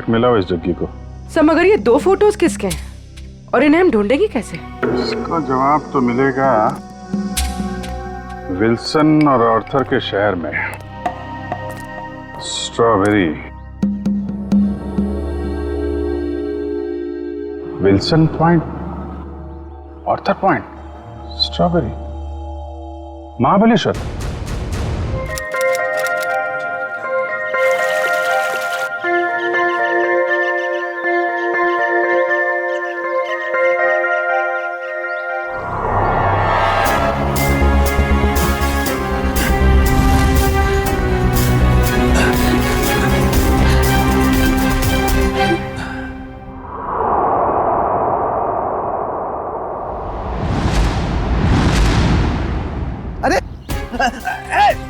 मिला इस जग्गी को। सर मगर ये 2 फोटोज किसके हैं और इन्हें हम ढूंढेंगे कैसे? इसका जवाब तो मिलेगा विल्सन और आर्थर के शहर में। Strawberry, Wilson point, Arthur point, strawberry, Mahabaleshwar.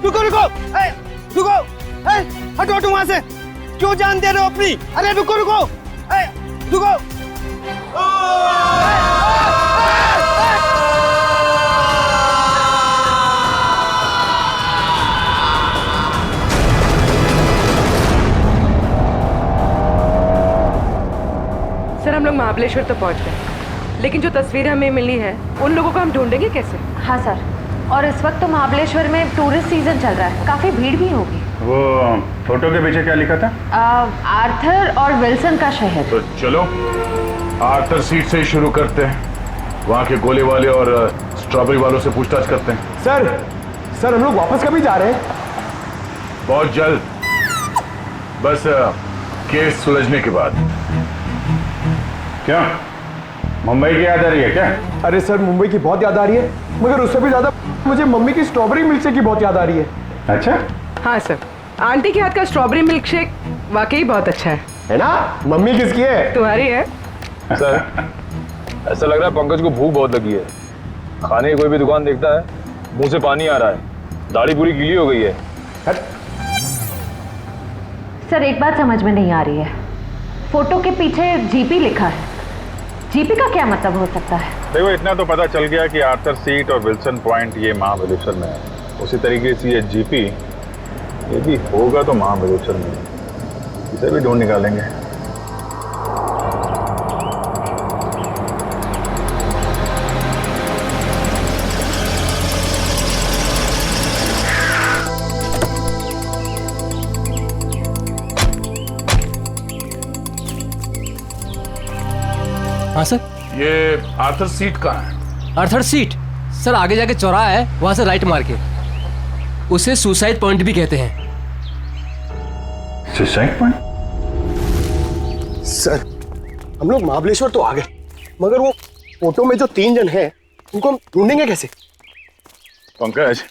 रुको रुको रुको, हटो हटो वहां से, क्यों जान दे रहे हो अपनी? अरे रुको रुको रुको। सर हम लोग महाबलेश्वर तो पहुंच गए, लेकिन जो तस्वीरें हमें मिली है उन लोगों को हम ढूंढेंगे कैसे? हाँ सर, और इस वक्त तो महाबलेश्वर में टूरिस्ट सीजन चल रहा है, काफी भीड़ भी होगी। वो फोटो के पीछे क्या लिखा था? आर्थर और विल्सन का शहर। तो चलो आर्थर सीट से ही शुरू करते हैं, वहाँ के गोले वाले और स्ट्रॉबेरी वालों से पूछताछ करते हैं। सर हम लोग वापस कभी जा रहे हैं? बहुत जल्द, बस केस सुलझने के बाद। क्या मुंबई की याद आ रही है क्या? अरे सर मुंबई की बहुत याद आ रही है, मगर उससे भी ज्यादा मुझे मम्मी की स्ट्रॉबेरी मिल्क शेक की बहुत याद आ रही है। अच्छा, हाँ सर, आंटी के हाथ का स्ट्रॉबेरी मिल्क शेक वाकई बहुत अच्छा है ना? मम्मी किसकी है? तुम्हारी है। सर ऐसा लग रहा है पंकज को भूख बहुत लगी है, खाने की कोई भी दुकान देखता है मुंह से पानी आ रहा है, दाढ़ी पूरी गीली हो गई है। सर एक बात समझ में नहीं आ रही है, फोटो के पीछे जीपी लिखा है, जीपी का क्या मतलब हो सकता है? देखो इतना तो पता चल गया कि आर्थर सीट और विल्सन पॉइंट ये महाबलेश्वर में है, उसी तरीके से ये जीपी ये भी होगा तो महाबलेश्वर में, इसे भी ढूंढ निकालेंगे। हाँ सर। ये आर्थर सीट कहाँ है? आर्थर सीट सर आगे जाके चौराहा है, वहां से राइट मार के, उसे सुसाइड पॉइंट भी कहते हैं। Suicide point? सर हम लोग महाबलेश्वर तो आ गए, मगर वो फोटो में जो 3 जन हैं उनको हम ढूंढेंगे कैसे? पंकज,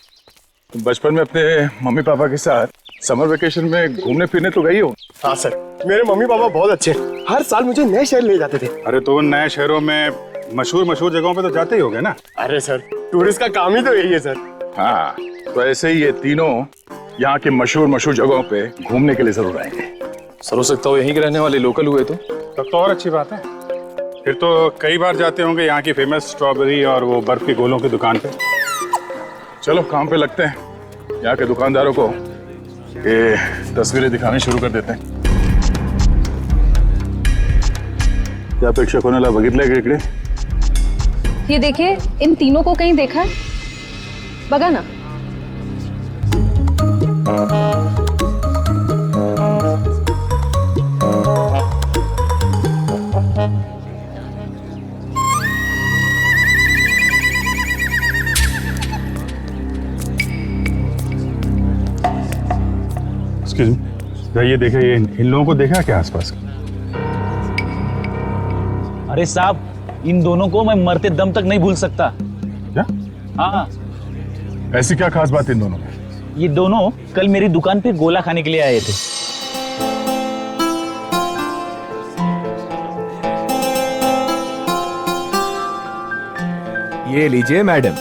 तुम बचपन में अपने मम्मी पापा के साथ समर वेकेशन में घूमने फिरने तो गई हो? हाँ सर, मेरे मम्मी पापा बहुत अच्छे हैं, हर साल मुझे नए शहर ले जाते थे। अरे तो उन नए शहरों में मशहूर जगहों पे तो जाते ही होगे ना? अरे सर टूरिस्ट का काम ही तो यही है सर। हाँ, तो ऐसे ही ये तीनों यहाँ के मशहूर जगहों पे घूमने के लिए जरूर आएंगे। सर हो सकता हो यहीं के रहने वाले लोकल हुए तो। तब तो और अच्छी बात है, फिर तो कई बार जाते होंगे यहाँ की फेमस स्ट्रॉबेरी और वो बर्फ के गोलों की दुकान पे। चलो काम पे लगते हैं, यहाँ के दुकानदारों को ये तस्वीरें दिखानी शुरू कर देते हैं। क्या अपेक्षा कोणाला बघितलंय का इकडे? ये देखिए, इन तीनों को कहीं देखा है? बघा ना। एक्सक्यूज मी, ये देखा, ये इन लोगों को देखा क्या आसपास? अरे साहब, इन दोनों को मैं मरते दम तक नहीं भूल सकता। क्या? हाँ, ऐसी क्या खास बात इन दोनों में? ये दोनों कल मेरी दुकान पे गोला खाने के लिए आए थे। ये लीजिए मैडम,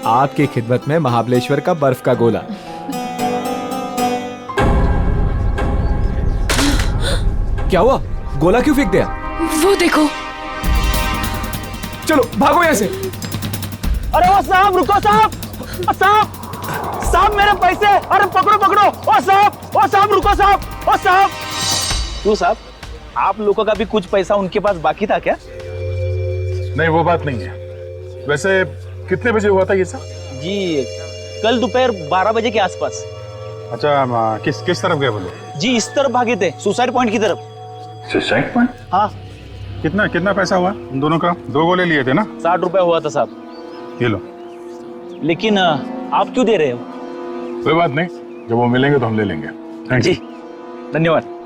आपकी खिदमत में महाबलेश्वर का बर्फ का गोला। क्या हुआ? गोला क्यों फेंक दिया? वो देखो। चलो भागो यहाँ से। अरे वो साहब, रुको साहब, साहब मेरे पैसे, अरे पकड़ो, ओ साहब रुको साहब, ओ साहब। क्यों साहब, आप लोगों का भी कुछ पैसा उनके पास बाकी था क्या? नहीं, वो बात नहीं है। वैसे कितने बजे हुआ था ये सब? जी कल दोपहर 12 बजे के आसपास। अच्छा, किस तरफ गए बोलो? जी इस तरफ भागे थे, सुसाइड पॉइंट की तरफ। Suicide point? हाँ। कितना पैसा हुआ उन दोनों का? 2 गोले लिए थे ना? 60 रुपए हुआ था साहब। ये लो। लेकिन आप क्यों दे रहे हो? कोई बात नहीं, जब वो मिलेंगे तो हम ले लेंगे। Thank you. जी धन्यवाद।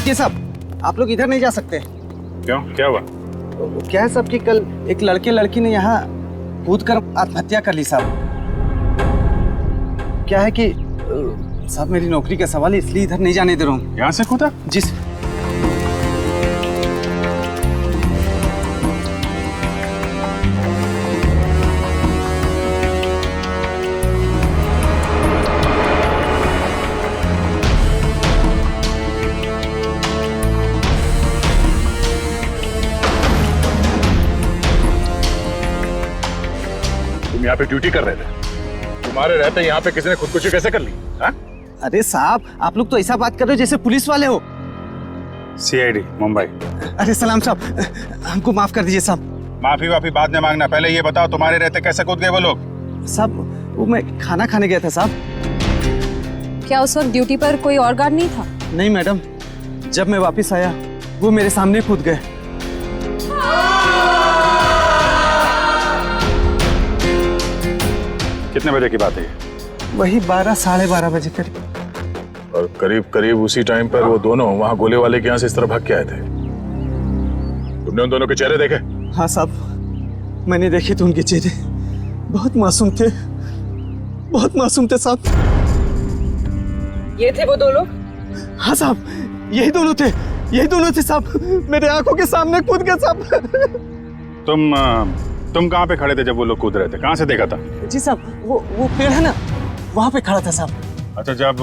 ये साहब आप लोग इधर नहीं जा सकते। क्यों, क्या हुआ? क्या है साहब कि कल एक लड़की ने यहाँ कूद कर आत्महत्या कर ली साहब। क्या है कि साहब मेरी नौकरी का सवाल है, इसलिए इधर नहीं जाने दे रहा हूँ। यहाँ से कूदा? जी तुम यहाँ पे ड्यूटी कर रहे थे, तुम्हारे रहते यहाँ पे किसी ने खुदकुशी कैसे कर ली? हाँ? अरे साहब आप लोग तो ऐसा बात कर रहे हो जैसे पुलिस वाले हो। CID मुंबई। अरे सलाम साहब, हमको माफ कर दीजिए साहब। माफी बाद में मांगना, पहले ये बताओ तुम्हारे रहते कैसे कूद गए वो लोग? साहब वो मैं खाना खाने गया था साहब। क्या उस वक्त ड्यूटी पर कोई और गार्ड नहीं था? नहीं मैडम, जब मैं वापस आया वो मेरे सामने कूद गए। कितने बजे की बात है? वही 12 साढ़े 12 बजे करीब। और करीब उसी टाइम पर वो दोनों वहाँ गोले वाले के यहाँ से इस तरह भाग के आए थे। तुमने उन दोनों के चेहरे देखे? हाँ साहब मैंने देखे तो उनके चेहरे बहुत मासूम थे साहब। ये थे वो दो लोग? हाँ साहब यही दोनों थे साहब, मेरे आंखों के सामने कूद गए साहब। तुम कहाँ पे खड़े थे जब वो लोग कूद रहे थे? कहाँ से देखा था? जी साहब वो पेड़ है ना, वहाँ पे खड़ा था साहब। अच्छा, जब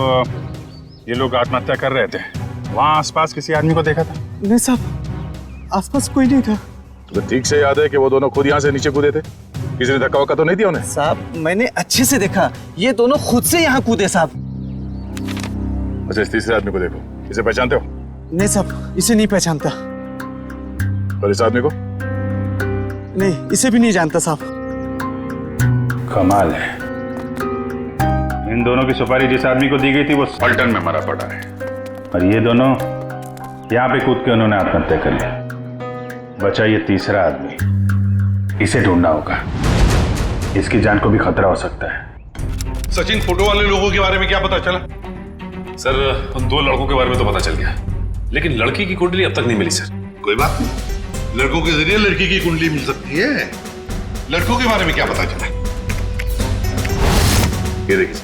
ये लोग आत्महत्या कर रहे थे वहाँ आसपास किसी आदमी को देखा था? नहीं साहब आसपास कोई नहीं था। तुम्हें ठीक से याद है कि वो दोनों खुद यहाँ से नीचे कूदे थे? किसी ने धक्का वक्का तो नहीं दिया उन्हें? साहब मैंने अच्छे से देखा, ये दोनों खुद से यहाँ कूदे साहब। अच्छा, इस तीसरे आदमी को देखो, इसे पहचानते हो? नहीं साहब इसे नहीं पहचानता। और इस आदमी को? नहीं इसे भी नहीं जानता साहब। कमाल है, इन दोनों की सुपारी जिस आदमी को दी गई थी वो पलटन में मरा पड़ा है, और ये दोनों यहाँ पे कूद के उन्होंने आत्महत्या कर ली। बचा ये तीसरा आदमी, इसे ढूंढना होगा, इसकी जान को भी खतरा हो सकता है। सचिन, फोटो वाले लोगों के बारे में क्या पता चला? सर उन 2 लड़कों के बारे में तो पता चल गया, लेकिन लड़की की कुंडली अब तक नहीं मिली सर। कोई बात नहीं, लड़कों के जरिए लड़की की कुंडली मिल सकती है। लड़कों के बारे में क्या पता चला? ये देखिए,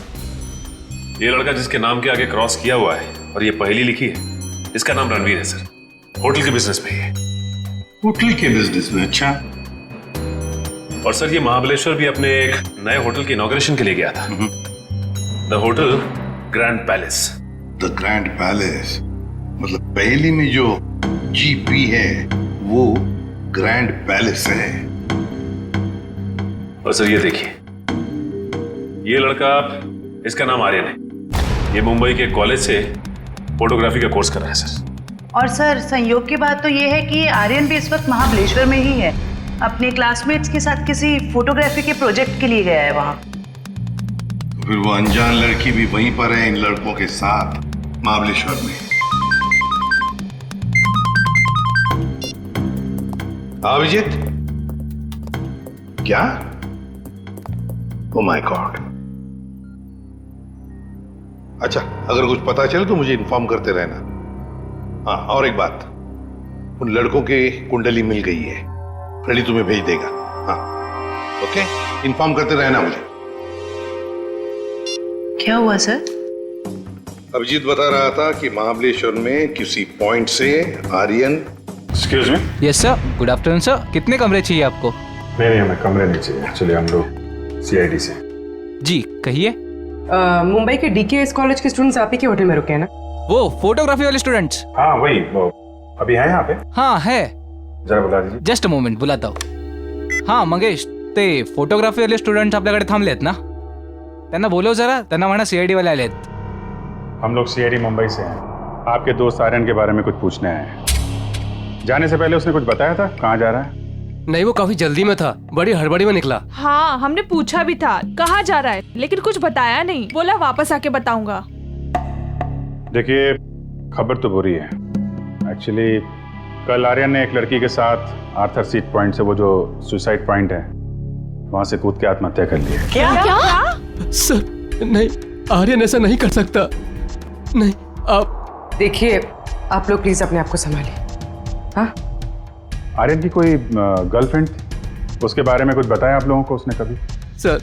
ये लड़का जिसके नाम के आगे क्रॉस किया हुआ है और ये पहेली लिखी है, इसका नाम रणवीर है सर। होटल के बिजनेस में है। होटल के बिजनेस में? अच्छा। और सर ये महाबलेश्वर भी अपने एक नए होटल की इनॉग्रेशन के लिए गया था, the hotel grand palace. The grand palace मतलब पहेली में जो GP है वो ग्रैंड पैलेस है। और सर ये देखिए, ये लड़का, इसका नाम आर्यन है। ये मुंबई के कॉलेज से फोटोग्राफी का कोर्स कर रहा है सर। और सर संयोग की बात तो ये है कि आर्यन भी इस वक्त महाबलेश्वर में ही है, अपने क्लासमेट्स के साथ किसी फोटोग्राफी के प्रोजेक्ट के लिए गया है वहाँ। तो फिर वो अनजान लड़की भी वहीं पर है इन लड़कों के साथ महाबलेश्वर में। अभिजीत, क्या? Oh my God. अच्छा, अगर कुछ पता चले तो मुझे इन्फॉर्म करते रहना। हाँ, और एक बात, उन लड़कों की कुंडली मिल गई है, फ्रेडी तुम्हें भेज देगा। हाँ ओके, इन्फॉर्म करते रहना मुझे। क्या हुआ सर? अभिजीत बता रहा था कि महाबलेश्वर में किसी पॉइंट से Aryan. Excuse me. Yes sir, good afternoon sir. कितने कमरे चाहिए आपको? नहीं हमें कमरे नहीं चाहिए, एक्चुअली हम लोग CID से। जी कहिए। मुंबई के डीकेएस कॉलेज के स्टूडेंट्स आप ही के होटल में रुके हैं ना? वो फोटोग्राफी वाले स्टूडेंट्स? हाँ वही, वो अभी है यहाँ पे? हाँ है। जरा बुला दीजिए। जस्ट अ मोमेंट, बुलाता हूँ। हाँ मंगेश, ते फोटोग्राफी वाले स्टुडंट आपल्याकडे थांबलेत ना? त्यांना बोलव जरा, त्यांना म्हणा सीआयडी वाले आलेत। हम लोग सीआईडी मुंबई से हैं। आपके दोस्त आर्यन के बारे में कुछ पूछने आए हैं। जाने से पहले उसने कुछ बताया था कहाँ जा रहा है? नहीं, वो काफी जल्दी में था, बड़ी हड़बड़ी में निकला। हाँ हमने पूछा भी था कहाँ जा रहा है, लेकिन कुछ बताया नहीं, बोला वापस आके बताऊंगा। देखिए खबर तो बुरी है। एक्चुअली कल आर्यन ने एक लड़की के साथ आर्थर सीट पॉइंट से, वो जो सुसाइड पॉइंट है, वहां से कूद के आत्महत्या कर ली है। क्या? सर नहीं, आर्यन ऐसा नहीं कर सकता। नहीं, आप देखिए आप लोग प्लीज अपने आप को संभालिए। हाँ आर्यन की कोई गर्लफ्रेंड थी, उसके बारे में कुछ बताया आप लोगों को उसने कभी? सर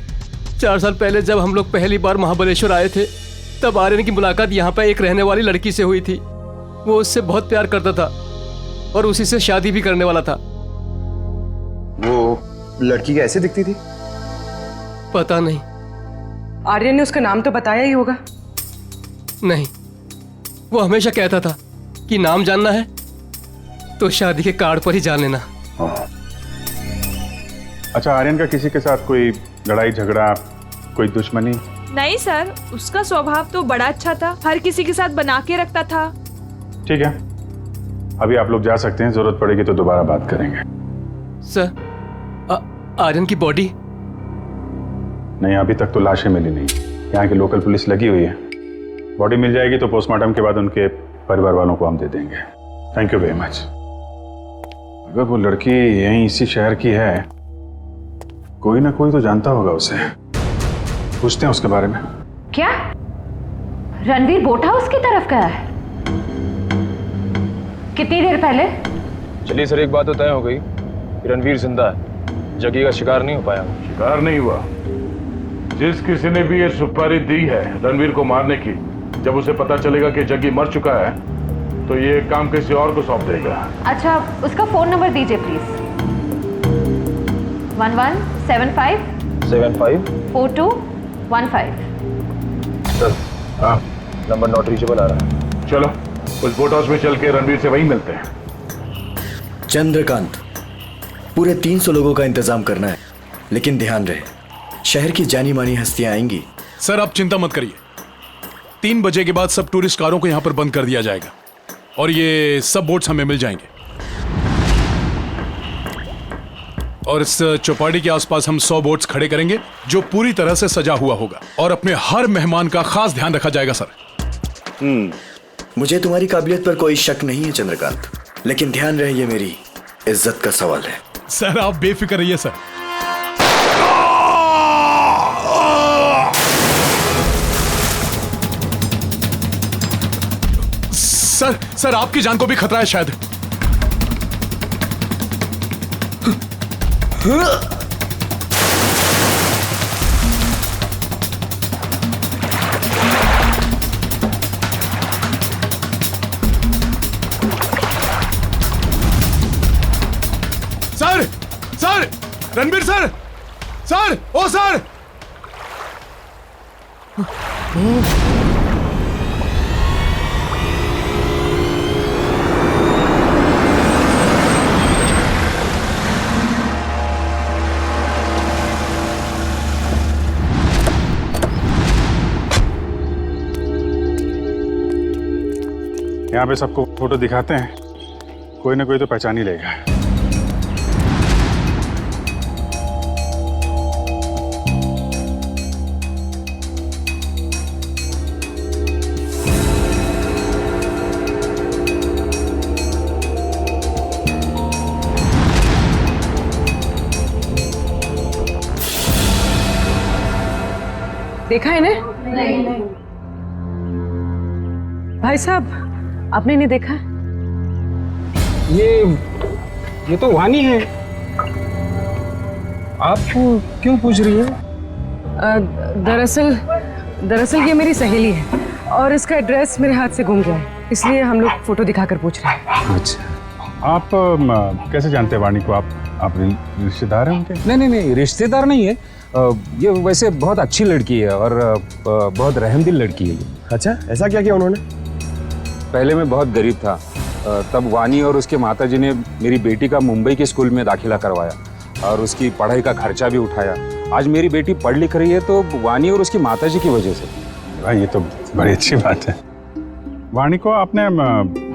4 साल पहले जब हम लोग पहली बार महाबलेश्वर आए थे, तब आर्यन की मुलाकात यहाँ पर एक रहने वाली लड़की से हुई थी। वो उससे बहुत प्यार करता था और उसी से शादी भी करने वाला था। वो लड़की कैसे दिखती थी? पता नहीं। आर्यन ने उसका नाम तो बताया ही होगा। नहीं, वो हमेशा कहता था कि नाम जानना है तो शादी के कार्ड पर ही जान लेना। अच्छा, आर्यन का किसी के साथ कोई लड़ाई झगड़ा, कोई दुश्मनी? नहीं सर, उसका स्वभाव तो बड़ा अच्छा था, हर किसी के साथ बना के रखता था। ठीक है, अभी आप लोग जा सकते हैं, जरूरत पड़ेगी तो दोबारा बात करेंगे। सर आर्यन की बॉडी? नहीं, अभी तक तो लाशें मिली नहीं। यहाँ की लोकल पुलिस लगी हुई है। बॉडी मिल जाएगी तो पोस्टमार्टम के बाद उनके परिवार वालों को हम दे देंगे। Thank you very much. अगर वो लड़की यहीं इसी शहर की है, कोई ना कोई तो जानता होगा उसे। पूछते हैं उसके बारे में। क्या रणवीर बोटा उसकी तरफ गया है? कितनी देर पहले? चलिए सर, एक बात तो तय हो गई कि रणवीर जिंदा है, जग्गी का शिकार नहीं हो पाया। शिकार नहीं हुआ। जिस किसी ने भी ये सुपारी दी है रणवीर को मारने की, जब उसे पता चलेगा कि जग्गी मर चुका है तो ये काम किसी और को सौंप देगा। अच्छा, उसका फोन नंबर दीजिए please. 1175 4215। Sir number not reachable आ रहा है। चलो उस बोट हाउस में चल के रणवीर से वहीं मिलते हैं। चंद्रकांत, पूरे 300 लोगों का इंतजाम करना है, लेकिन ध्यान रहे शहर की जानी मानी हस्तियां आएंगी। सर आप चिंता मत करिए, 3 बजे के बाद सब टूरिस्ट कारों को यहाँ पर बंद कर दिया जाएगा और ये सब बोट्स हमें मिल जाएंगे। और इस चौपाटी के आसपास हम 100 बोट्स खड़े करेंगे जो पूरी तरह से सजा हुआ होगा और अपने हर मेहमान का खास ध्यान रखा जाएगा सर। मुझे तुम्हारी काबिलियत पर कोई शक नहीं है चंद्रकांत, लेकिन ध्यान रहे ये मेरी इज्जत का सवाल है। सर आप बेफिक्र रहिए सर। सर आपकी जान को भी खतरा है शायद। सर रणबीर सर, ओ सर। यहाँ पे सबको फोटो दिखाते हैं, कोई ना कोई तो पहचान ही लेगा। देखा है ना? नहीं। भाई साहब आपने नहीं देखा? ये तो वानी है। आप क्यों पूछ रही है? दरअसल ये मेरी सहेली है और इसका एड्रेस मेरे हाथ से गुम गया है, इसलिए हम लोग फोटो दिखाकर पूछ रहे हैं। अच्छा, आप कैसे जानते हैं वाणी को? आप रिश्तेदार हैं उनके? नहीं, रिश्तेदार नहीं है। ये वैसे बहुत अच्छी लड़की है और बहुत रहमदिल लड़की है। अच्छा, ऐसा क्या किया उन्होंने? पहले मैं बहुत गरीब था, तब वानी और उसके माताजी ने मेरी बेटी का मुंबई के स्कूल में दाखिला करवाया और उसकी पढ़ाई का खर्चा भी उठाया। आज मेरी बेटी पढ़ लिख रही है तो वानी और उसकी माताजी की वजह से। भाई ये तो बड़ी अच्छी बात है। वाणी को आपने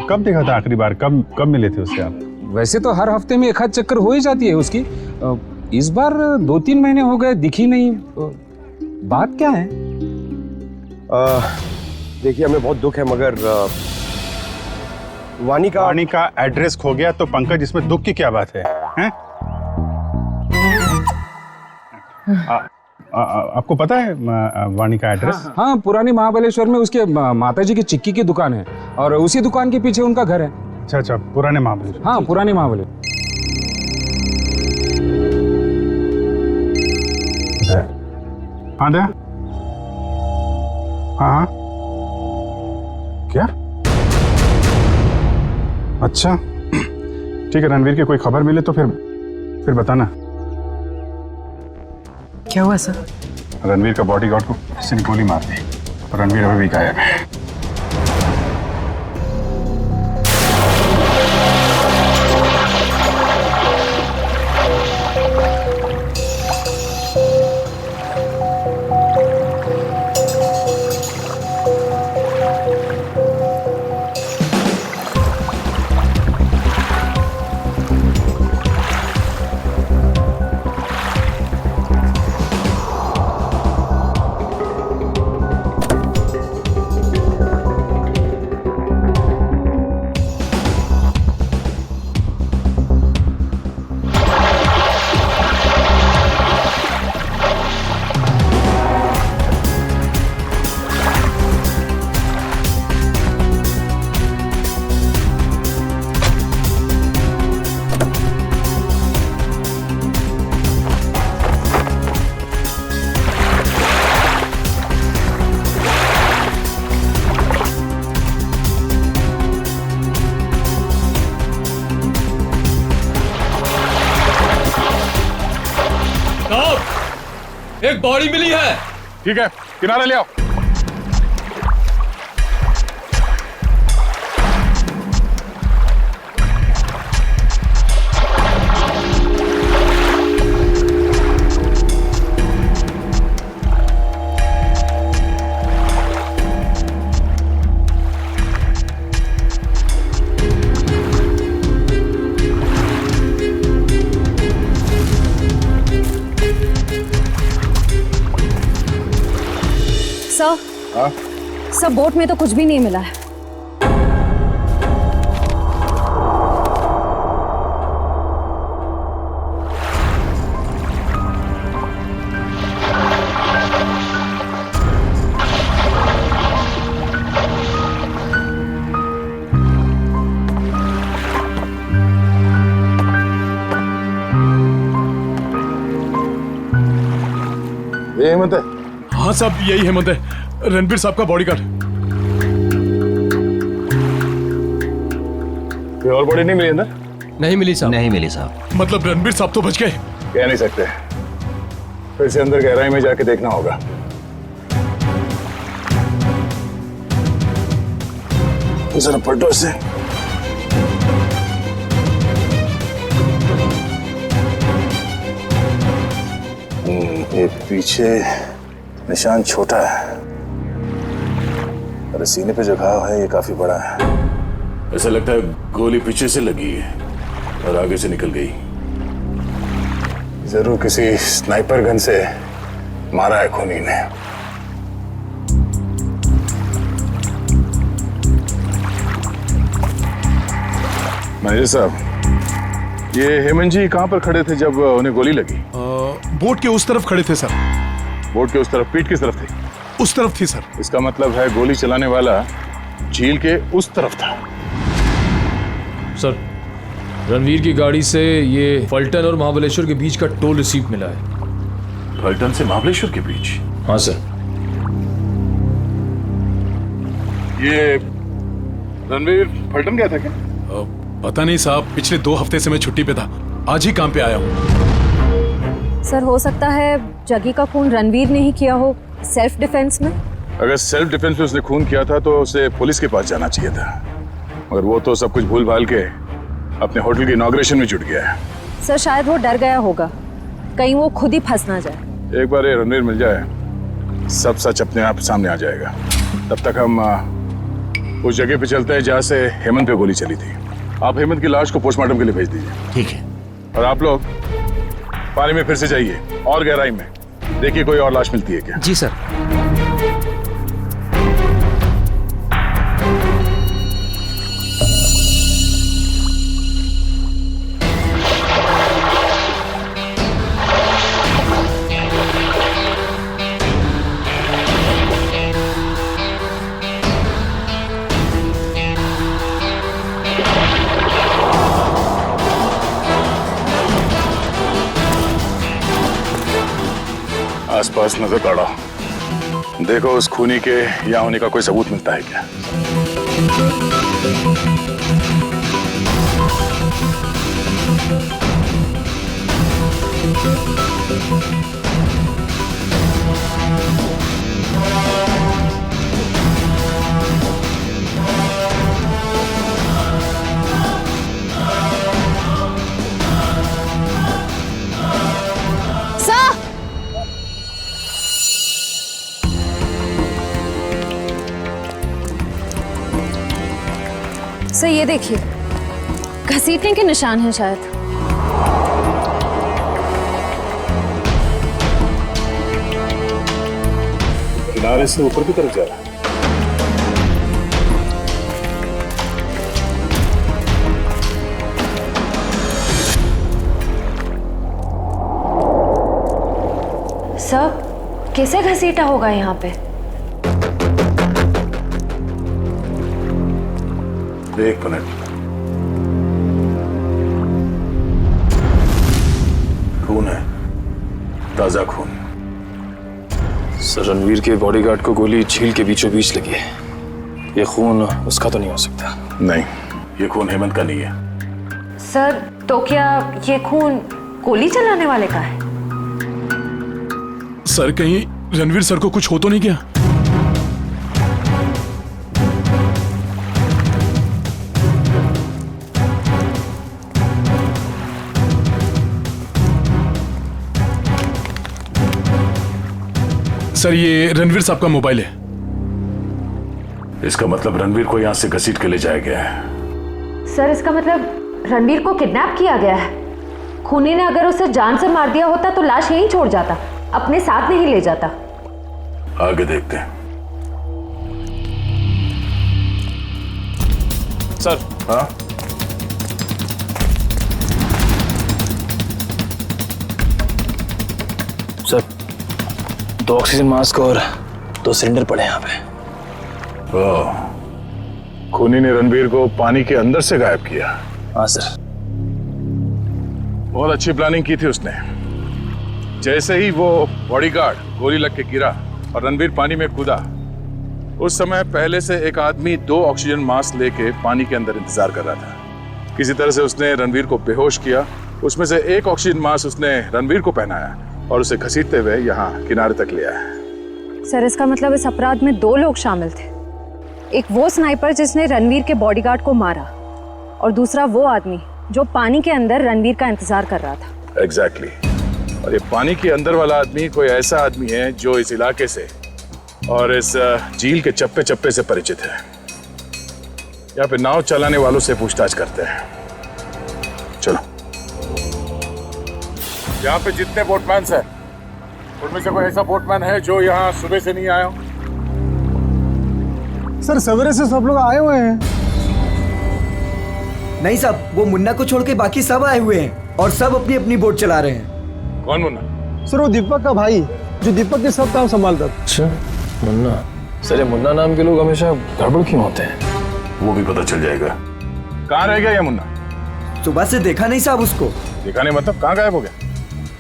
कब देखा था आखिरी बार? कब मिले थे उससे आप? वैसे तो हर हफ्ते में एक आध चक्कर हो ही जाती है उसकी। इस बार 2-3 महीने हो गए, दिखी नहीं। बात क्या है? देखिए, हमें बहुत दुख है मगर वाणी का एड्रेस खो गया तो पंकज इसमें दुख की क्या बात है, हैं? आपको पता है वाणी का एड्रेस? हाँ, पुरानी महाबलेश्वर में उसके माताजी की चिक्की की दुकान है और उसी दुकान के पीछे उनका घर है। अच्छा, पुराने महाबलेश्वर। हाँ, पुराने महाबलेश्वर। हाँ दया, हाँ क्या? अच्छा ठीक है, रणवीर की कोई खबर मिले तो फिर बताना। क्या हुआ सर? रणवीर का बॉडीगार्ड को किसी ने गोली मार दी और रणवीर अभी भी गायब है। एक बॉडी मिली है। ठीक है, किनारे ले आओ। सब बोट में तो कुछ भी नहीं मिला है। ये हेमंत है? हाँ साहब, यही हेमंत है, रणबीर साहब का बॉडीगार्ड। कोई और बॉडी नहीं मिली अंदर? नहीं मिली साहब। नहीं मिली साहब। मतलब रणबीर साहब तो बच गए? कह नहीं सकते, फिर से अंदर गहराई में जाके देखना होगा। जरा पलटो इसे। ये पीछे निशान छोटा है और सीने पे जो घाव है ये काफी बड़ा है। ऐसा लगता है गोली पीछे से लगी है और आगे से निकल गई। जरूर किसी स्नाइपर गन से मारा है खूनी ने। मैनेजर साहब, ये हेमंत जी कहाँ पर खड़े थे जब उन्हें गोली लगी? बोट के उस तरफ खड़े थे सर। बोट के उस तरफ? पीठ किस तरफ थी? उस तरफ थी सर। इसका मतलब है गोली चलाने वाला झील के उस तरफ था। सर, रणवीर की गाड़ी से ये फलटन और महाबलेश्वर के बीच का टोल रिसीप्ट मिला है। फलटन से महाबलेश्वर के बीच? हाँ सर। ये रणवीर फलटन गया था क्या? पता नहीं साहब, पिछले 2 हफ्ते से मैं छुट्टी पे था, आज ही काम पे आया हूँ। सर हो सकता है जगी का खून रणवीर ने ही किया हो, सेल्फ डिफेंस में। अगर सेल्फ डिफेंस में उसने खून किया था तो उसे पुलिस के पास जाना चाहिए था, मगर वो तो सब कुछ भूल भाल के अपने होटल की इनॉग्रेशन में जुट गया है। सर शायद वो डर गया होगा, कहीं वो खुद ही फंस ना जाए। एक बार ये रणवीर मिल जाए, सब सच अपने आप सामने आ जाएगा। तब तक हम उस जगह पे चलते हैं जहाँ से हेमंत पे गोली चली थी। आप हेमंत की लाश को पोस्टमार्टम के लिए भेज दीजिए। ठीक है। और आप लोग पानी में फिर से जाइए और गहराई में, देखिए कोई और लाश मिलती है क्या। जी सर। आसपास नजर दौड़ाओ, देखो उस खूनी के यहाँ होने का कोई सबूत मिलता है क्या। सर ये देखिए, घसीटने के निशान हैं शायद। किनारे से ऊपर की तरफ जा रहा है। सर कैसे घसीटा होगा यहाँ पे? एक मिनट, खून है, ताजा खून। सर रणवीर के बॉडीगार्ड को गोली झील के बीचों बीच लगी है, ये खून उसका तो नहीं हो सकता। नहीं, ये खून हेमंत का नहीं है। सर तो क्या ये खून गोली चलाने वाले का है? सर कहीं रणवीर सर को कुछ हो तो नहीं गया? सर ये रणवीर साहब का मोबाइल है। इसका मतलब रणवीर को यहां से घसीट के ले जाया गया है। सर इसका मतलब रणवीर को किडनैप किया गया है। खूनी ने अगर उसे जान से मार दिया होता तो लाश यहीं छोड़ जाता, अपने साथ नहीं ले जाता। आगे देखते हैं। सर। हाँ? सर 2 ऑक्सीजन मास्क और 2 सिलेंडर पड़े यहाँ पे। खूनी ने रणवीर को पानी के अंदर से गायब किया। हाँ सर। बहुत अच्छी प्लानिंग की थी उसने। जैसे ही वो बॉडीगार्ड गोली लग के गिरा और रणवीर पानी में कूदा, उस समय पहले से एक आदमी 2 ऑक्सीजन मास्क लेके पानी के अंदर इंतजार कर रहा था। किसी तरह से उसने रणवीर को बेहोश किया। उसमें से एक ऑक्सीजन मास्क उसने रणवीर को पहनाया और उसे घसीटते हुए यहाँ किनारे तक ले आया। सर इसका मतलब इस अपराध में 2 लोग शामिल थे। एक वो स्नाइपर जिसने रणवीर के बॉडीगार्ड को मारा और दूसरा वो आदमी जो पानी के अंदर रणवीर का इंतजार कर रहा था। एग्जैक्टली। और ये पानी के अंदर वाला आदमी कोई ऐसा आदमी है जो इस इलाके से और इस झील के चप्पे चप्पे से परिचित है। यहाँ पे नाव चलाने वालों से पूछताछ करते हैं। चलो। यहाँ पे जितने बोटमैन हैं, उनमें से कोई ऐसा बोटमैन है जो यहाँ सुबह से नहीं आया हो? सर सवेरे से सब लोग आए हुए हैं। नहीं साहब, वो मुन्ना को छोड़ के बाकी सब आए हुए हैं और सब अपनी अपनी बोट चला रहे हैं। कौन मुन्ना? सर वो दीपक का भाई, जो दीपक के सब काम संभालता था। अच्छा मुन्ना। सर ये मुन्ना नाम के लोग हमेशा गड़बड़ क्यों होते हैं? वो भी पता चल जाएगा। कहाँ रह गया ये मुन्ना? सुबह से देखा नहीं साहब उसको। देखा नहीं मतलब कहाँ गायब हो गया?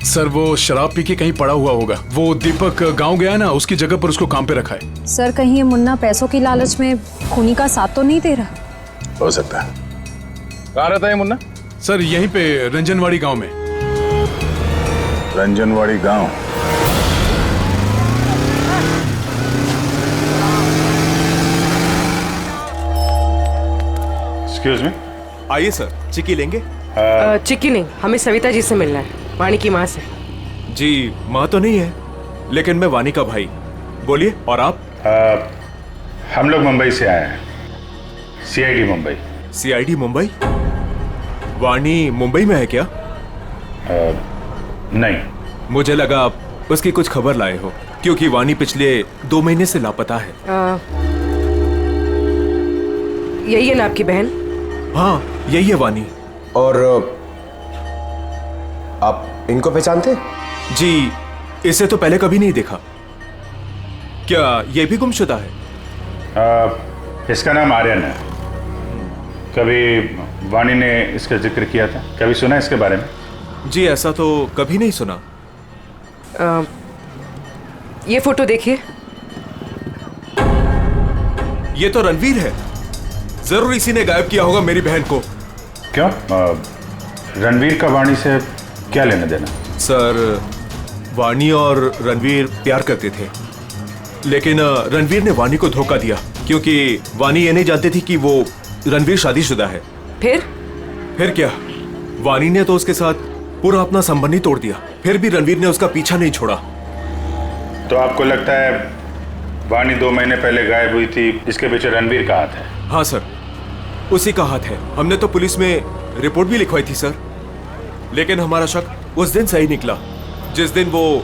सर वो शराब पी के कहीं पड़ा हुआ होगा। वो दीपक गांव गया ना, उसकी जगह पर उसको काम पे रखा है। सर कहीं ये मुन्ना पैसों की लालच में खूनी का साथ तो नहीं दे रहा? हो सकता है। कहाँ रहता है मुन्ना? सर यहीं पे रंजनवाड़ी गांव में। रंजनवाड़ी गांव। Excuse me. आइए सर, चिक्की लेंगे? चिक्की नहीं, हमें सविता जी से मिलना है, वाणी की माँ से। जी माँ तो नहीं है, लेकिन मैं वाणी का भाई। बोलिए। और आप? हम लोग मुंबई से आए हैं, सीआईडी मुंबई। सीआईडी मुंबई? वाणी मुंबई में है क्या? नहीं। मुझे लगा आप उसकी कुछ खबर लाए हो, क्योंकि वाणी पिछले 2 महीने से लापता है। यही है ना आपकी बहन? हाँ, यही है वाणी। और आप इनको पहचानते? जी, इसे तो पहले कभी नहीं देखा। क्या ये भी गुमशुदा है? इसका नाम आर्यन है। कभी वाणी ने इसका जिक्र किया था? कभी सुना इसके बारे में? जी ऐसा तो कभी नहीं सुना। ये फोटो देखिए। ये तो रणवीर है। जरूर इसी ने गायब किया होगा मेरी बहन को। क्यों? रणवीर का वाणी से क्या लेना देना? सर, वाणी और रणवीर प्यार करते थे, लेकिन रणवीर ने वाणी को धोखा दिया, क्योंकि वाणी ये नहीं जानती थी कि वो रणवीर शादीशुदा है। फिर क्या? वाणी ने तो उसके साथ पूरा अपना संबंध ही तोड़ दिया। फिर भी रणवीर ने उसका पीछा नहीं छोड़ा। तो आपको लगता है वाणी 2 महीने पहले गायब हुई थी, इसके पीछे रणवीर का हाथ है? हाँ सर, उसी का हाथ है। हमने तो पुलिस में रिपोर्ट भी लिखवाई थी सर, लेकिन हमारा शक उस दिन सही निकला, जिस दिन वो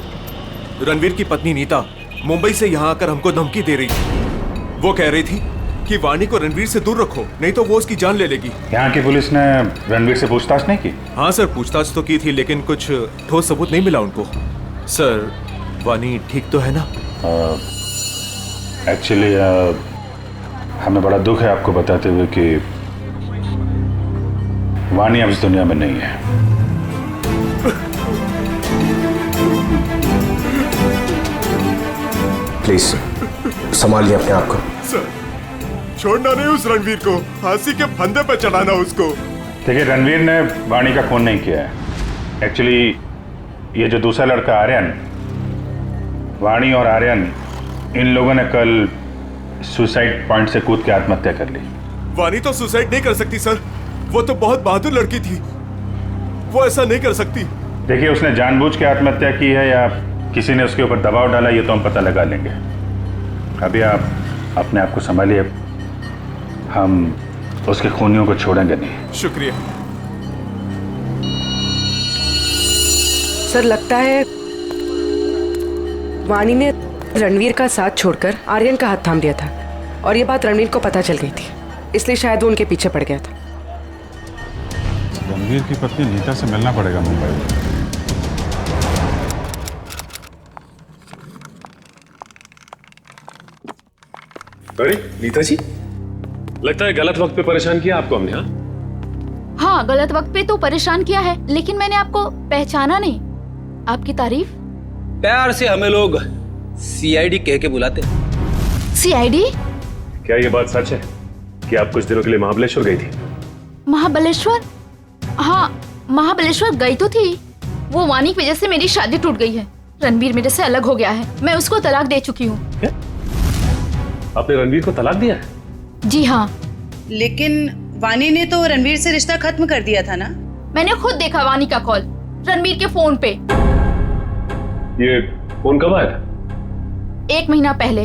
रणवीर की पत्नी नीता मुंबई से यहाँ आकर हमको धमकी दे रही थी। वो कह रही थी कि वाणी को रणवीर से दूर रखो, नहीं तो वो उसकी जान ले लेगी। यहाँ की पुलिस ने रणवीर से पूछताछ नहीं की? हाँ सर, पूछताछ तो की थी, लेकिन कुछ ठोस सबूत नहीं मिला उनको। सर, वाणी ठीक तो है ना? एक्चुअली हमें बड़ा दुख है आपको बताते हुए कि वाणी अब इस दुनिया में नहीं है। प्लीज संभालिए अपने आप को। सर, छोड़ना नहीं उस रणवीर को, फांसी के फंदे पर चढ़ाना उसको। देखिए, रणवीर ने वाणी का खून नहीं किया है। एक्चुअली ये जो दूसरा लड़का आर्यन, वाणी और आर्यन, इन लोगों ने कल सुसाइड पॉइंट से कूद के आत्महत्या कर ली। वाणी तो सुसाइड नहीं कर सकती सर, वो तो बहुत बहादुर लड़की थी, वो ऐसा नहीं कर सकती। देखिए, उसने जानबूझ के आत्महत्या की है या किसी ने उसके ऊपर दबाव डाला, ये तो हम पता लगा लेंगे। अभी आप अपने आप को संभालिए, हम उसके खूनियों को छोड़ेंगे नहीं। शुक्रिया सर। लगता है वाणी ने रणवीर का साथ छोड़कर आर्यन का हाथ थाम लिया था, और ये बात रणवीर को पता चल गई थी, इसलिए शायद वो उनके पीछे पड़ गया था। रणवीर की पत्नी नीता से मिलना पड़ेगा मुंबई में। अरे नीता जी, लगता है गलत वक्त पे परेशान किया आपको हमने। हाँ, गलत वक्त पे तो परेशान किया है, लेकिन मैंने आपको पहचाना नहीं। आपकी तारीफ? प्यार से हमें लोग सीआईडी कह के बुलाते। सीआईडी? क्या ये बात सच है कि आप कुछ दिनों के लिए महाबलेश्वर गई थी? महाबलेश्वर? हाँ, महाबलेश्वर गई तो थी। वो वाणी की वजह से मेरी शादी टूट गई है। रणवीर मेरे से अलग हो गया है, मैं उसको तलाक दे चुकी हूँ। आपने रणवीर को तलाक दिया? जी हाँ। लेकिन वाणी ने तो रणवीर से रिश्ता खत्म कर दिया था ना? मैंने खुद देखा वाणी का कॉल रणवीर के फोन पे। ये फोन कब आया था? 1 महीना पहले।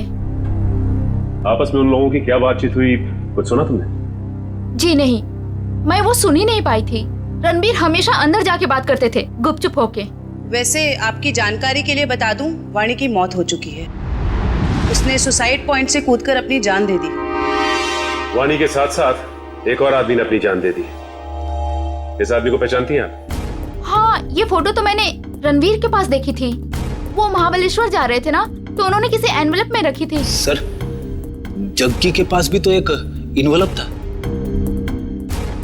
आपस में उन लोगों की क्या बातचीत हुई, कुछ सुना तुमने? जी नहीं, मैं वो सुन ही नहीं पाई थी। रणवीर हमेशा अंदर जाके बात करते थे, गुपचुप होके। वैसे आपकी जानकारी के लिए बता दूं, वाणी की मौत हो चुकी है। उसने सुसाइड पॉइंट से कूदकर अपनी जान दे दी। वाणी के साथ साथ एक और आदमी ने अपनी जान दे दी। इस आदमी को पहचानती हैं आप? हाँ, ये फोटो तो मैंने रणवीर के पास देखी थी। वो महाबलेश्वर जा रहे थे ना, तो उन्होंने किसी एनवेलप में रखी थी। सर, जग्गी के पास भी तो एक इन्वेलप था।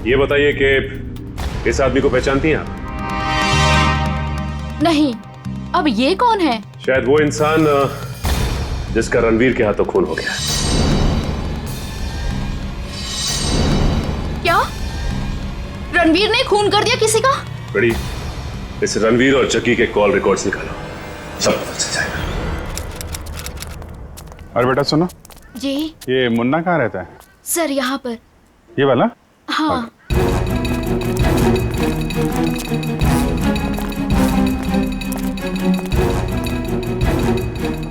ये बताइए कि इस आदमी को पहचानती हैं आप? नहीं। अब ये कौन है? शायद वो इंसान जिसका रणवीर के हाथों खून हो गया। क्या रणवीर ने खून कर दिया किसी का? बड़ी इस रणवीर और जग्गी के कॉल रिकॉर्ड्स निकालो, सब पता चल जाएगा। और बेटा सुनो, जी ये मुन्ना कहाँ रहता है? सर, यहाँ पर। ये वाला? हाँ।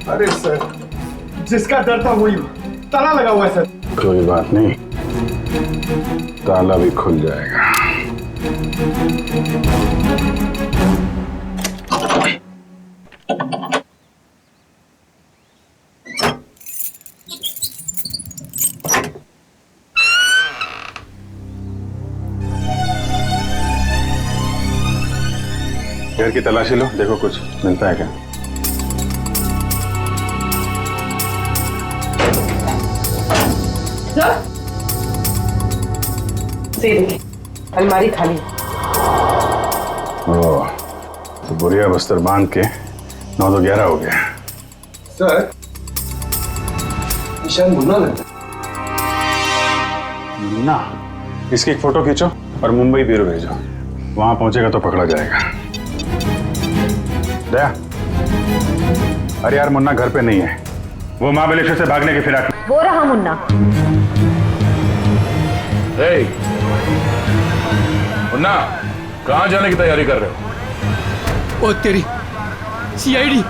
अरे सर, जिसका डर था वही ताला लगा हुआ है सर। कोई बात नहीं, ताला भी खुल जाएगा। घर की तलाशी लो, देखो कुछ मिलता है क्या। अलमारी खाली। ओह, तो बुढ़िया बस्तर बांध के 9 तो 11 हो गया। सर, ईशान मुन्ना लगता है। मुन्ना, इसकी एक फोटो खींचो और मुंबई ब्यूरो भेजो, वहां पहुंचेगा तो पकड़ा जाएगा। दया, अरे यार मुन्ना घर पे नहीं है, वो महाबलेश्वर से भागने की फिराक में। वो रहा मुन्ना। मुन्ना, कहाँ जाने की तैयारी कर रहे हो? ओ तेरी सीआईडी।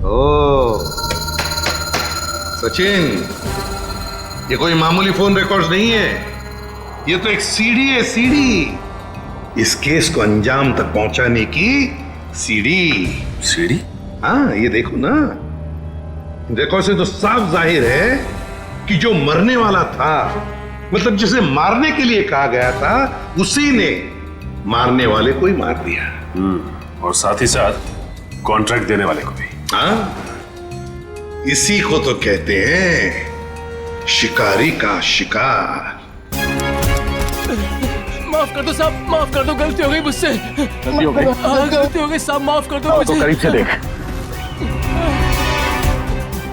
ओ सचिन, ये कोई मामूली फोन रिकॉर्ड्स नहीं है, ये तो एक सीडी है, सीडी। इस केस को अंजाम तक पहुंचाने की सीडी। सीडी? हाँ, ये देखो ना, देखो से तो साफ जाहिर है कि जो मरने वाला था, मतलब जिसे मारने के लिए कहा गया था, उसी ने मारने वाले को ही मार दिया। और साथ ही साथ कॉन्ट्रैक्ट देने वाले को भी। हाँ, इसी को तो कहते हैं शिकारी का शिकार। माफ कर दो साहब, माफ कर दो, गलती हो गई मुझसे। गलती हो गई? हाँ, गलती हो गई साहब, माफ कर दो मुझे। तो करीब से देख।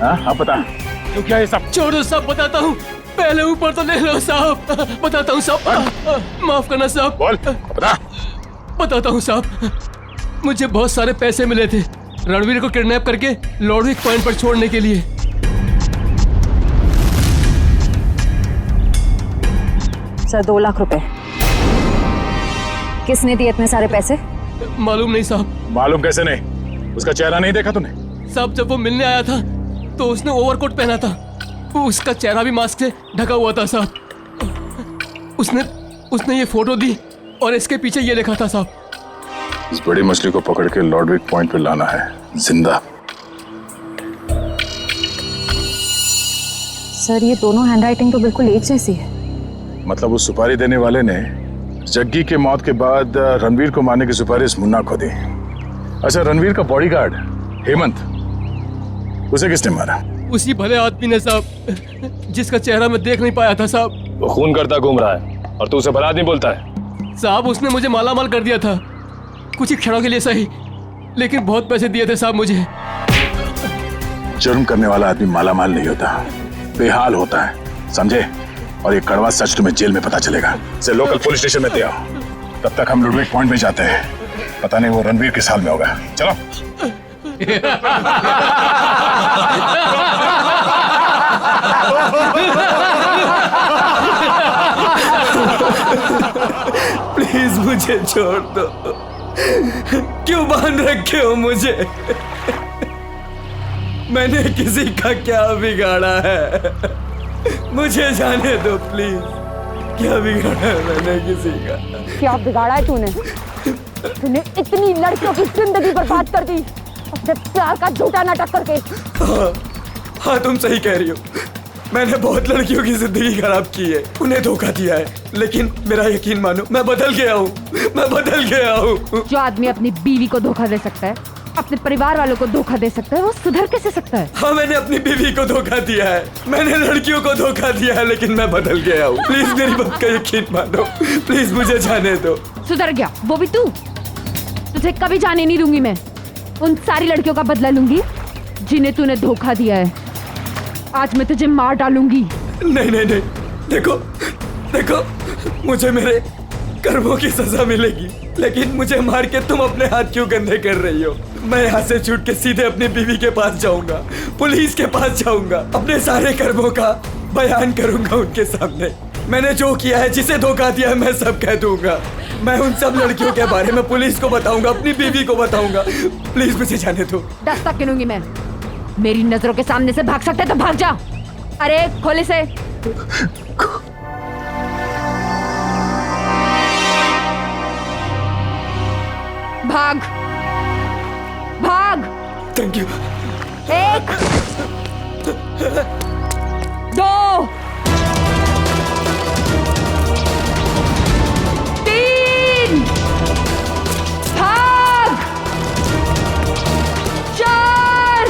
हाँ, अब बता तो क्या है सब? छोड़ दो साहब, बताता हूँ, पहले ऊपर तो ले लो साहब, बताता हूँ साहब, माफ करना साहब। बोल, बताता हूँ साहब, मुझे बहुत सारे पैसे मिले थे रणवीर को किडनैप करके लॉर्डविक पॉइंट पर छोड़ने के लिए। सर 2 लाख रुपए। किसने दिए इतने सारे पैसे? मालूम नहीं साहब। मालूम कैसे नहीं? उसका चेहरा नहीं देखा तूने? साहब, जब वो मिलने आया था तो उसने ओवरकोट पहना था, उसका चेहरा भी मास्क से ढका हुआ था साहब। उसने ये फोटो दी और इसके पीछे ये लिखा था साहब, इस बड़ी मछली को पकड़ के लॉर्डविक पॉइंट पे लाना है जिंदा। सर, ये दोनों हैंडराइटिंग तो बिल्कुल एक जैसी है। मतलब उस सुपारी देने वाले ने जग्गी के मौत के बाद रणवीर को मारने की सुपारी मुन्ना को दी। अच्छा, रणवीर का बॉडीगार्ड हेमंत, उसे किसने मारा? उसी भले आदमी ने साहब, जिसका चेहरा मैं देख नहीं पाया था साहब। वो खून करता घूम रहा है और तू उसे भला आदमी बोलता है? साहब, उसने मुझे मालामाल कर दिया था, कुछ ही क्षणों के लिए सही, लेकिन बहुत पैसे दिए थे साहब मुझे। जुर्म करने वाला आदमी मालामाल नहीं होता, बेहाल होता है, समझे? और ये कड़वा सच तुम्हें जेल में पता चलेगा। इसे लोकल पुलिस स्टेशन में दे आओ, तब तक हम लॉर्डविक पॉइंट में जाते हैं। पता नहीं वो रणवीर किस हाल में होगा। चलो। प्लीज मुझे छोड़ दो, क्यों बांध रखे हो मुझे? मैंने किसी का क्या बिगाड़ा है? मुझे जाने दो प्लीज। क्या बिगाड़ा है मैंने किसी का? क्या बिगाड़ा है तूने? तूने इतनी लड़कियों की जिंदगी बर्बाद कर दी अपने प्यार का झूठा नाटक करके। हाँ, तुम सही कह रही हो। मैंने बहुत लड़कियों की जिंदगी खराब की है, उन्हें धोखा दिया है, लेकिन मेरा यकीन मानो मैं बदल गया हूँ, मैं बदल गया हूँ। जो आदमी अपनी बीवी को धोखा दे सकता है, अपने परिवार वालों को धोखा दे सकता है, वो सुधर कैसे सकता है? हाँ, मैंने अपनी बीवी को धोखा दिया है, मैंने लड़कियों को धोखा दिया है, लेकिन मैं बदल गया हूँ। प्लीज मेरी बात का यकीन मानो, प्लीज मुझे जाने दो। सुधर गया वो भी तू? तुझे कभी जाने नहीं दूंगी मैं। उन सारी लड़कियों का बदला लूंगी जिन्हें तूने धोखा दिया है। आज मैं तुझे मार डालूंगी। नहीं नहीं नहीं, देखो देखो, मुझे मेरे कर्मों की सजा मिलेगी, लेकिन मुझे मार के तुम अपने हाथ क्यों गंदे कर रही हो? मैं यहाँ से छूट के सीधे अपनी बीवी के पास जाऊंगा, पुलिस के पास जाऊंगा, अपने सारे कर्मों का बयान करूंगा उनके सामने। मैंने जो किया है, जिसे धोखा दिया है, मैं सब कह दूंगा। मैं उन सब लड़कियों के बारे में पुलिस को बताऊंगा, अपनी बीवी को बताऊंगा। प्लीज मुझे जाने दो। दस्तक गिनूंगी मैं। मेरी नजरों के सामने से भाग सकते तो भाग जा। अरे खोले से। भाग भाग। Thank you. 1 2 3 भाग। 4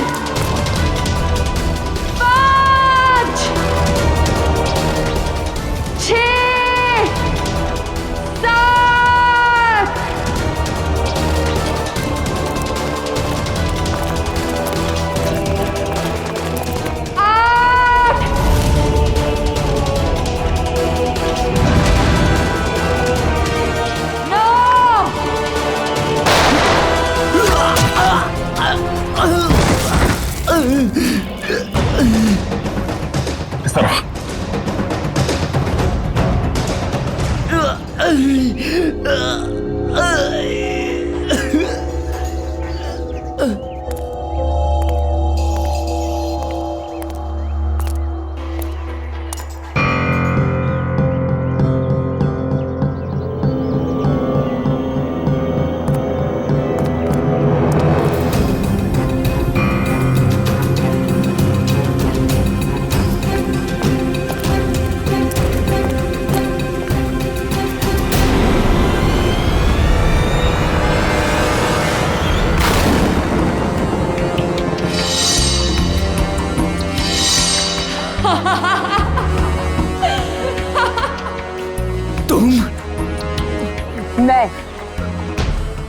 5 6 7 इस तरह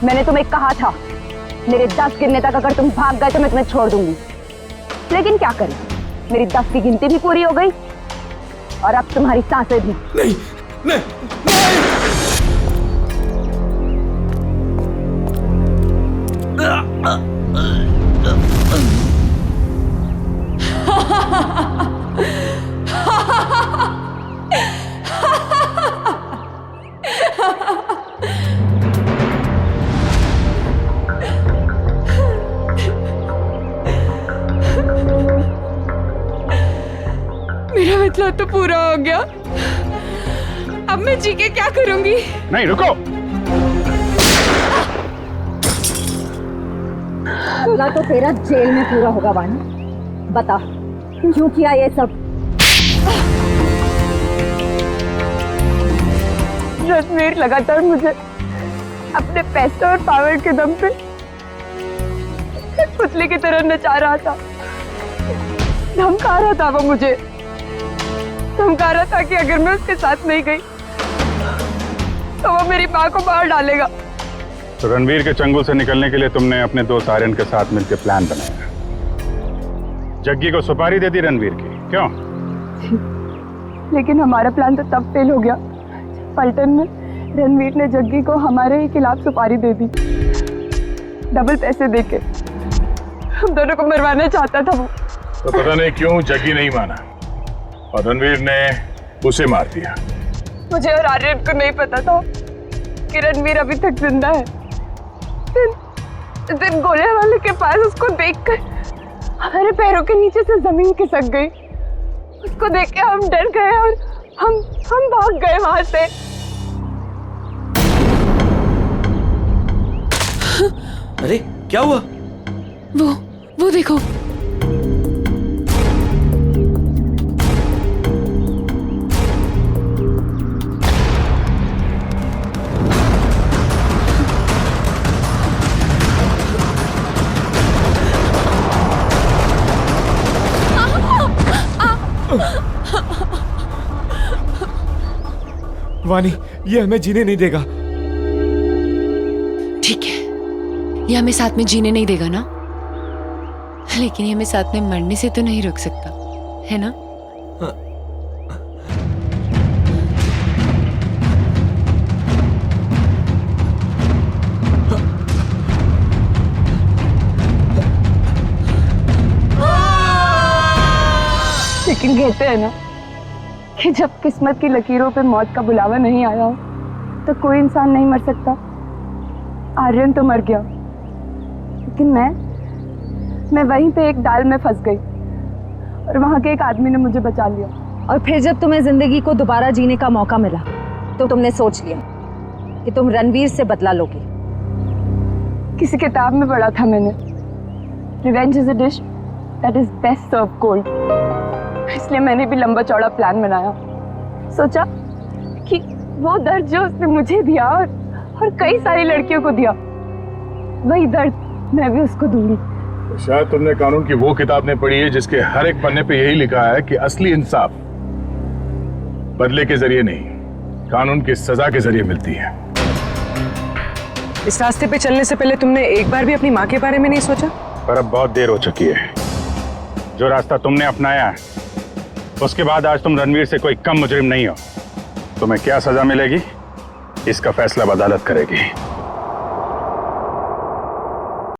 मैंने तुम्हें कहा था मेरे 10 गिनने तक अगर तुम भाग गए तो मैं तुम्हें छोड़ दूंगी, लेकिन क्या करें, मेरी 10 की गिनती भी पूरी हो गई और अब तुम्हारी सांसें भी। नहीं नहीं, मेरा मतलब तो पूरा हो गया। अब मैं जी के क्या करूंगी? नहीं, रुको। अगला तो तेरा जेल में पूरा होगा वानी। बता क्यों किया ये सब? रणवीर लगातार मुझे अपने पैसे और पावर के दम पे पुतले की तरह नचा रहा था। धमका रहा था वो मुझे, धमका रहा था कि अगर मैं उसके साथ नहीं गई तो वो मेरी माँ को मार डालेगा। तो रणवीर के चंगुल से निकलने के लिए तुमने अपने दोस्त आर्यन के साथ मिलकर प्लान बनाया। जग्गी को सुपारी दे दी रणवीर की, क्यों? लेकिन हमारा प्लान तो तब फेल हो गया। पलटन में रणवीर ने जग्गी को हमारे ही खिलाफ सुपारी दे दी, डबल पैसे देके। हम दोनों को मरवाना चाहता था वो। तो पता नहीं क्यों जग्गी नहीं माना और रणवीर ने उसे मार दिया। मुझे और आर्यन को नहीं पता था कि रणवीर अभी तक जिंदा है। दिन गोले वाले के पास उसको देखकर हमारे पैरों के नीचे से जमीन खिसक गई। उसको देख के हम डर गए और हम भाग गए वहां से। अरे क्या हुआ? वो देखो। वानी, ये हमें जीने नहीं देगा। ठीक है, ये हमें साथ में जीने नहीं देगा ना, लेकिन ये हमें साथ में मरने से तो नहीं रोक सकता, है ना? लेकिन कहते हैं ना कि जब किस्मत की लकीरों पे मौत का बुलावा नहीं आया हो तो कोई इंसान नहीं मर सकता। आर्यन तो मर गया, लेकिन मैं वहीं पे एक डाल में फंस गई और वहां के एक आदमी ने मुझे बचा लिया। और फिर जब तुम्हें जिंदगी को दोबारा जीने का मौका मिला तो तुमने सोच लिया कि तुम रणवीर से बदला लोगी। किसी किताब में पढ़ा था मैंने, revenge is a dish that is best serve cold. इसलिए मैंने भी लंबा चौड़ा प्लान बनाया। सोचा कि वो दर्द जो उसने मुझे दिया और कई सारी लड़कियों को दिया, वही दर्द मैं भी उसको दूंगी। शायद तुमने कानून की वो किताब नहीं पढ़ी है जिसके हर एक पन्ने पे यही लिखा है कि असली इंसाफ बदले के जरिए नहीं, कानून की सजा के जरिए मिलती है। इस रास्ते पे चलने से पहले तुमने एक बार भी अपनी माँ के बारे में नहीं सोचा? पर अब बहुत देर हो चुकी है। जो रास्ता तुमने अपनाया उसके बाद आज तुम रणवीर से कोई कम मुजरिम नहीं हो। तुम्हें क्या सजा मिलेगी इसका फैसला अदालत करेगी।